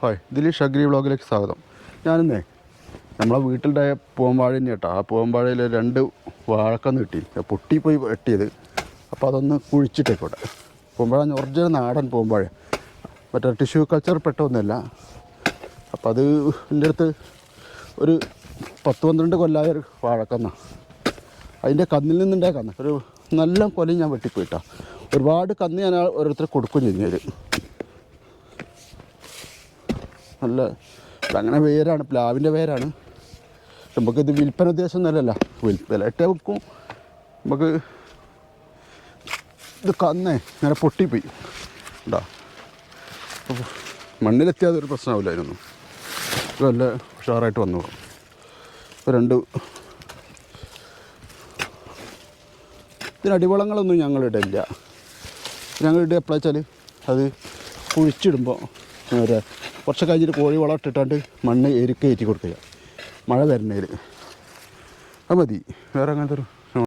Hi, Dileesh agri വ്ളോഗിലേക്ക് സ്വാഗതം. ഞാനിന്നേ നമ്മളെ വീട്ടിലുണ്ടായ പൂവൻവാഴ തന്നെ കേട്ടോ. ആ പൂവൻവാഴയിൽ 2 വാഴക്കന്ന് കിട്ടി, പൊട്ടിപ്പോയി വെട്ടിയത്. അപ്പോൾ അതൊന്ന് കുഴിച്ചിട്ടേക്കോട്ടെ. പൂവൻവാഴ ഒറിജിനൽ നാടൻ പൂവൻവാഴ, മറ്റേ ടിഷ്യൂ കൾച്ചർ പെട്ടൊന്നുമല്ല. അപ്പോൾ അത് എൻ്റെ അടുത്ത് ഒരു 10-12 കൊല്ലമായ ഒരു വാഴക്കന്നാണ്. അതിൻ്റെ കന്നിൽ നിന്നുണ്ടായ കന്ന് ഒരു നല്ല കൊലയും ഞാൻ വെട്ടിപ്പോയിട്ടാ. ഒരുപാട് കന്ന് ഞാൻ ഓരോരുത്തർ കൊടുക്കുകയും ചെയ്യുന്നവർ. നല്ല അങ്ങനെ വേരാണ്, പ്ലാവിൻ്റെ വേരാണ്. നമുക്കിത് വിൽപ്പന ഉദ്ദേശം ഒന്നുമല്ലല്ല, വിലയിട്ടേ വെക്കും. നമുക്ക് ഇത് കന്നേ ഇങ്ങനെ പൊട്ടിപ്പോയി ഉണ്ടോ. മണ്ണിലെത്തിയാൽ ഒരു പ്രശ്നമാവില്ലായിരുന്നു. നല്ല ഉഷാറായിട്ട് വന്നു. ഇപ്പോൾ 2 ഇതിനടിവളങ്ങളൊന്നും ഞങ്ങളിടില്ല. ഞങ്ങളിടുക എപ്പോഴാ വെച്ചാൽ അത് കുഴിച്ചിടുമ്പോൾ കുറച്ച് കഴിഞ്ഞിട്ട് കോഴി വളം ഇട്ടിട്ടാണ്ട് മണ്ണ് കയറ്റി കൊടുക്കുക, മഴ വരുന്നതിൽ. അത് മതി. വേറെ അങ്ങനത്തെ ഒരു